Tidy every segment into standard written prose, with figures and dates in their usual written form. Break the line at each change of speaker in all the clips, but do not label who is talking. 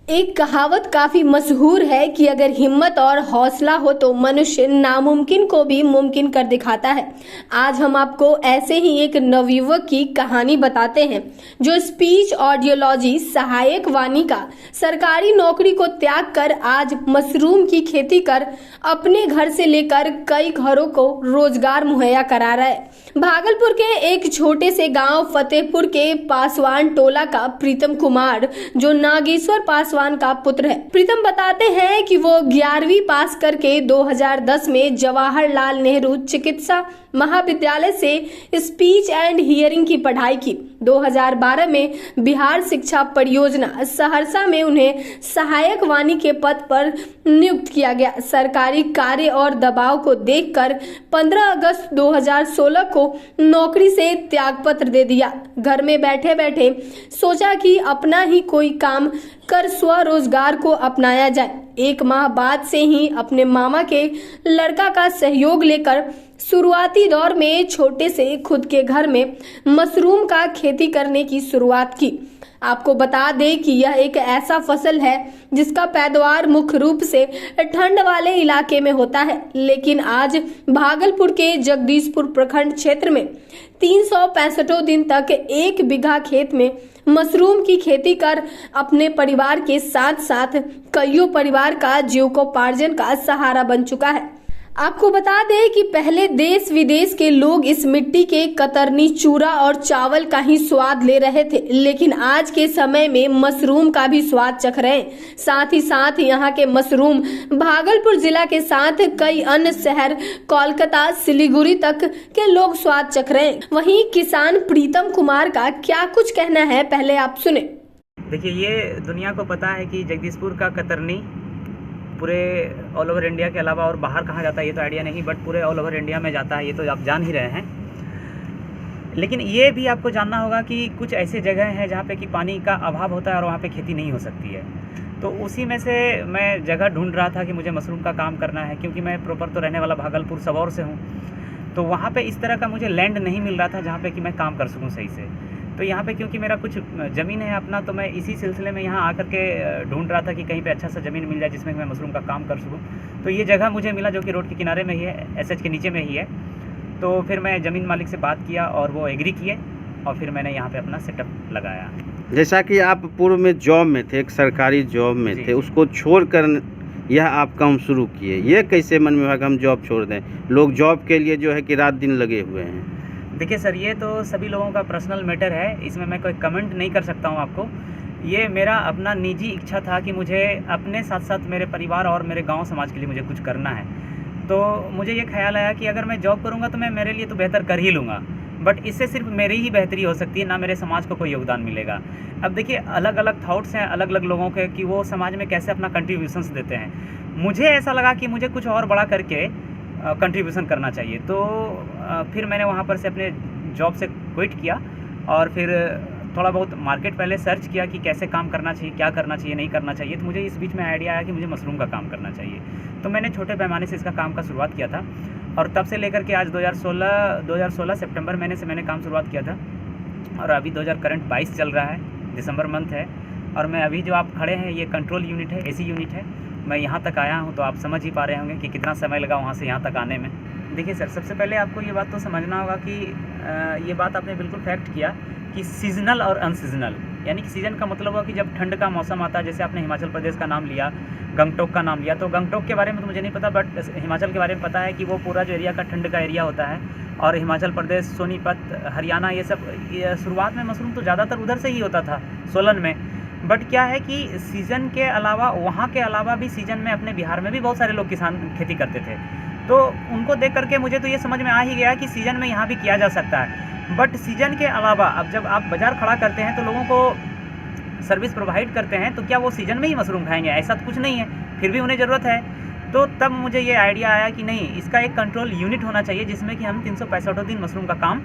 एक कहावत काफी मशहूर है कि अगर हिम्मत और हौसला हो तो मनुष्य नामुमकिन को भी मुमकिन कर दिखाता है। आज हम आपको ऐसे ही एक नवयुवक की कहानी बताते हैं जो स्पीच ऑडियोलॉजी सहायक वाणी का सरकारी नौकरी को त्याग कर आज मशरूम की खेती कर अपने घर से लेकर कई घरों को रोजगार मुहैया करा रहा है। भागलपुर के एक छोटे से गांव फतेहपुर के पासवान टोला का प्रीतम कुमार जो नागेश्वर पासवान का पुत्र है। प्रीतम बताते हैं कि वो 11वीं पास करके 2010 में जवाहरलाल नेहरू चिकित्सा महाविद्यालय से स्पीच एंड हियरिंग की पढ़ाई की। 2012 में बिहार शिक्षा परियोजना सहरसा में उन्हें सहायक वाणी के पद पर नियुक्त किया गया। सरकारी कार्य और दबाव को देखकर 15 अगस्त 2016 को नौकरी से त्यागपत्र दे दिया। घर में बैठे बैठे सोचा कि अपना ही कोई काम कर स्वरोजगार को अपनाया जाए। एक माह बाद से ही अपने मामा के लड़का का सहयोग लेकर शुरुआती दौर में छोटे से खुद के घर में मशरूम का खेती करने की शुरुआत की। आपको बता दें कि यह एक ऐसा फसल है जिसका पैदावार मुख्य रूप से ठंड वाले इलाके में होता है, लेकिन आज भागलपुर के जगदीशपुर प्रखंड क्षेत्र में 365 दिन तक 1 बीघा खेत में मशरूम की खेती कर अपने परिवार के साथ साथ कईयों परिवार का जीविकोपार्जन का सहारा बन चुका है। आपको बता दें कि पहले देश विदेश के लोग इस मिट्टी के कतरनी चूरा और चावल का ही स्वाद ले रहे थे, लेकिन आज के समय में मशरूम का भी स्वाद चख रहे हैं। साथ ही साथ यहाँ के मशरूम भागलपुर जिला के साथ कई अन्य शहर कोलकाता सिलीगुड़ी तक के लोग स्वाद चख रहे हैं। वहीं किसान प्रीतम कुमार का क्या कुछ कहना है, पहले आप सुने।
देखिए, ये दुनिया को पता है कि जगदीशपुर का कतरनी पूरे ऑल ओवर इंडिया के अलावा और बाहर कहाँ जाता है ये तो आइडिया नहीं, बट पूरे ऑल ओवर इंडिया में जाता है, ये तो आप जान ही रहे हैं। लेकिन ये भी आपको जानना होगा कि कुछ ऐसे जगह हैं जहाँ पे कि पानी का अभाव होता है और वहाँ पे खेती नहीं हो सकती है। तो उसी में से मैं जगह ढूंढ रहा था कि मुझे मशरूम का काम करना है, क्योंकि मैं प्रॉपर तो रहने वाला भागलपुर सबौर से हूँ। तो वहाँ पर इस तरह का मुझे लैंड नहीं मिल रहा था जहाँ पर कि मैं काम कर सकूँ सही से। तो यहाँ पे क्योंकि मेरा कुछ ज़मीन है अपना, तो मैं इसी सिलसिले में यहाँ आकर के ढूंढ रहा था कि कहीं पे अच्छा सा ज़मीन मिल जाए जिसमें मैं मशरूम का काम कर सकूँ। तो ये जगह मुझे मिला जो कि रोड के किनारे में ही है, एसएच के नीचे में ही है। तो फिर मैं ज़मीन मालिक से बात किया और वो एग्री किए और फिर मैंने यहाँ पर अपना सेटअप लगाया।
जैसा कि आप पूर्व में जॉब में थे, एक सरकारी जॉब में थे, उसको छोड़ कर यह आप काम शुरू किए, ये कैसे मन में हुआ कि हम जॉब छोड़ दें? लोग जॉब के लिए जो है कि रात दिन लगे हुए हैं।
देखिए सर, ये तो सभी लोगों का पर्सनल मैटर है, इसमें मैं कोई कमेंट नहीं कर सकता हूँ आपको। ये मेरा अपना निजी इच्छा था कि मुझे अपने साथ साथ मेरे परिवार और मेरे गांव समाज के लिए मुझे कुछ करना है। तो मुझे ये ख्याल आया कि अगर मैं जॉब करूँगा तो मैं मेरे लिए तो बेहतर कर ही लूँगा, बट इससे सिर्फ मेरी ही बेहतरी हो सकती है, ना मेरे समाज को कोई योगदान मिलेगा। अब देखिए, अलग अलग थाट्स हैं अलग अलग लोगों के कि वो समाज में कैसे अपना कंट्रीब्यूशंस देते हैं। मुझे ऐसा लगा कि मुझे कुछ और बड़ा करके कंट्रीब्यूशन करना चाहिए। तो फिर मैंने वहाँ पर से अपने जॉब से क्विट किया और फिर थोड़ा बहुत मार्केट पहले सर्च किया कि कैसे काम करना चाहिए, क्या करना चाहिए, नहीं करना चाहिए। तो मुझे इस बीच में आइडिया आया कि मुझे मशरूम का काम करना चाहिए। तो मैंने छोटे पैमाने से इसका काम का शुरुआत किया था और तब से लेकर के आज 2016 सितंबर महीने से मैंने काम शुरुआत किया था और अभी 2022 चल रहा है, दिसंबर मंथ है। और मैं अभी जो आप खड़े हैं ये कंट्रोल यूनिट है, एसी यूनिट है। मैं यहाँ तक आया हूँ तो आप समझ ही पा रहे होंगे कि कितना समय लगा वहाँ से यहाँ तक आने में। देखिए सर, सबसे पहले आपको ये बात तो समझना होगा कि ये बात आपने बिल्कुल फैक्ट किया कि सीजनल और अनसीजनल, यानी कि सीज़न का मतलब हुआ कि जब ठंड का मौसम आता है। जैसे आपने हिमाचल प्रदेश का नाम लिया, गंगटोक का नाम लिया, तो गंगटोक के बारे में तो मुझे नहीं पता, बट हिमाचल के बारे में पता है कि वो पूरा जो एरिया का ठंड का एरिया होता है। और हिमाचल प्रदेश, सोनीपत, हरियाणा, ये सब शुरुआत में मशरूम तो ज़्यादातर उधर से ही होता था, सोलन में। बट क्या है कि सीज़न के अलावा, वहाँ के अलावा भी सीज़न में अपने बिहार में भी बहुत सारे लोग किसान खेती करते थे। तो उनको देख करके मुझे तो ये समझ में आ ही गया कि सीज़न में यहाँ भी किया जा सकता है। बट सीज़न के अलावा अब जब आप बाज़ार खड़ा करते हैं तो लोगों को सर्विस प्रोवाइड करते हैं, तो क्या वो सीज़न में ही मशरूम खाएंगे? ऐसा तो कुछ नहीं है, फिर भी उन्हें ज़रूरत है। तो तब मुझे ये आइडिया आया कि नहीं, इसका एक कंट्रोल यूनिट होना चाहिए जिसमें कि हम 365 दिन मशरूम का काम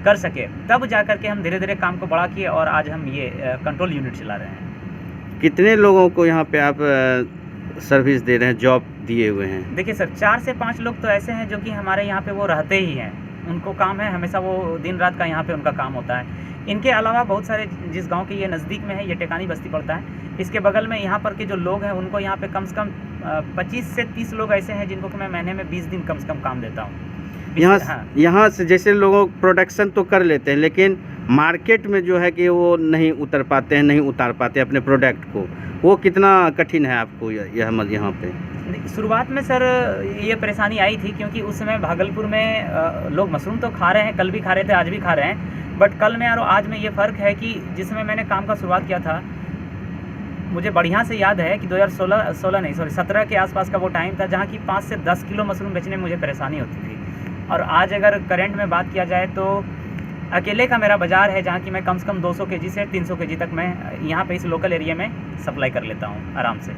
कर सके। तब जा करके हम धीरे धीरे काम को बढ़ा किए और आज हम ये कंट्रोल यूनिट चला रहे हैं।
कितने लोगों को यहाँ पे आप सर्विस दे रहे हैं, जॉब दिए हुए हैं?
देखिए सर, 4 से 5 लोग तो ऐसे हैं जो कि हमारे यहाँ पे वो रहते ही हैं, उनको काम है हमेशा, वो दिन रात का यहाँ पे उनका काम होता है। इनके अलावा बहुत सारे, जिस गांव के ये नज़दीक में है, ये टेकानी बस्ती पड़ता है, इसके बगल में यहाँ पर के जो लोग हैं उनको यहाँ पे कम से कम 25 से 30 लोग ऐसे हैं जिनको कि मैं महीने में 20 दिन कम से कम काम देता हूँ।
यहाँ से जैसे लोगों प्रोडक्शन तो कर लेते हैं, लेकिन मार्केट में जो है कि वो नहीं उतर पाते हैं, नहीं उतार पाते अपने प्रोडक्ट को, वो कितना कठिन है आपको यह यहाँ पे?
शुरुआत में सर ये परेशानी आई थी, क्योंकि उस समय भागलपुर में लोग मशरूम तो खा रहे हैं, कल भी खा रहे थे, आज भी खा रहे हैं, बट कल में और आज में ये फ़र्क है कि जिसमें मैंने काम का शुरुआत किया था, मुझे बढ़िया से याद है कि 2017 के आसपास का वो टाइम था जहाँ की 5 से 10 किलो मशरूम बेचने में मुझे परेशानी होती थी। और आज अगर करंट में बात किया जाए तो अकेले का मेरा बाज़ार है जहाँ की मैं कम से कम 200 केजी से 300 केजी तक मैं यहाँ पे इस लोकल एरिया में सप्लाई कर लेता हूँ आराम से।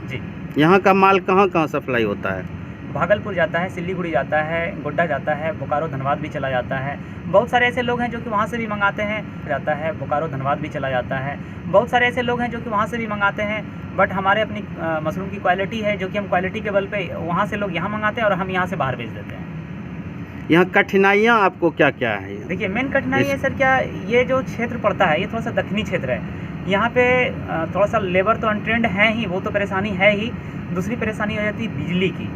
जी,
यहाँ का माल कहाँ कहाँ सप्लाई होता है?
भागलपुर जाता है, सिल्लीगुड़ी जाता है, गोड्डा जाता है, बोकारो धनबाद भी चला जाता है। बहुत सारे ऐसे लोग हैं जो कि वहाँ से भी मंगाते हैं, जाता है बोकारो धनबाद भी चला जाता है। बहुत सारे ऐसे लोग हैं जो कि वहाँ से भी मंगाते हैं, बट हमारे अपनी मशरूम की क्वालिटी है जो कि हम क्वालिटी के बल पे वहाँ से लोग यहाँ मंगाते हैं और हम यहाँ से बाहर भेज देते हैं।
यहाँ कठिनाइयाँ आपको क्या क्या है?
देखिए, मेन कठिनाई है सर क्या, ये जो क्षेत्र पड़ता है ये थोड़ा सा दक्षिणी क्षेत्र है, यहाँ पे थोड़ा सा लेबर तो अनट्रेंड है ही, वो तो परेशानी है ही। दूसरी परेशानी हो जाती है बिजली की।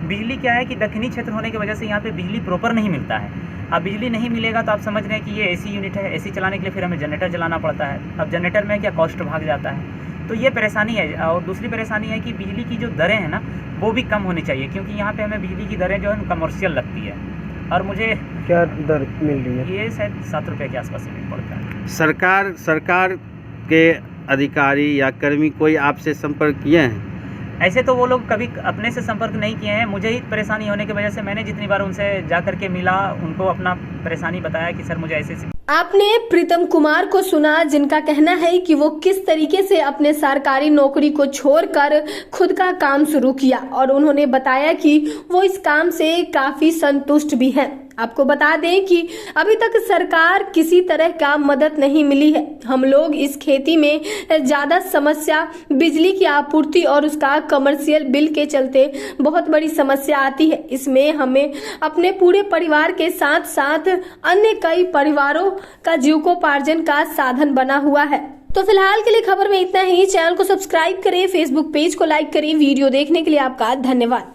बिजली क्या है कि दक्षिणी क्षेत्र होने की वजह से यहाँ पे बिजली प्रॉपर नहीं मिलता है। अब बिजली नहीं मिलेगा तो आप समझ रहे हैं कि ये एसी यूनिट है, एसी चलाने के लिए फिर हमें जनरेटर चलाना पड़ता है। अब जनरेटर में क्या कॉस्ट भाग जाता है, तो ये परेशानी है। और दूसरी परेशानी है कि बिजली की जो दरें हैं ना वो भी कम होनी चाहिए, क्योंकि यहाँ पे हमें बिजली की दरें जो है कमर्शियल लगती है। और मुझे
क्या दर मिल रही है?
ये शायद 7 रुपये के आसपास मिल पड़ता है।
सरकार के अधिकारी या कर्मी कोई आपसे संपर्क किए हैं?
ऐसे तो वो लोग कभी अपने से संपर्क नहीं किए हैं। मुझे ही परेशानी होने की वजह से मैंने जितनी बार उनसे जा कर के मिला, उनको अपना परेशानी बताया कि सर मुझे ऐसे।
आपने प्रीतम कुमार को सुना, जिनका कहना है कि वो किस तरीके से अपने सरकारी नौकरी को छोड़कर खुद का काम शुरू किया और उन्होंने बताया कि वो इस काम से काफी संतुष्ट भी हैं। आपको बता दें कि अभी तक सरकार किसी तरह का मदद नहीं मिली है। हम लोग इस खेती में ज्यादा समस्या बिजली की आपूर्ति और उसका कमर्शियल बिल के चलते बहुत बड़ी समस्या आती है। इसमें हमें अपने पूरे परिवार के साथ साथ अन्य कई परिवारों का जीविकोपार्जन का साधन बना हुआ है। तो फिलहाल के लिए खबर में इतना ही। चैनल को सब्सक्राइब करें, फेसबुक पेज को लाइक करें। वीडियो देखने के लिए आपका धन्यवाद।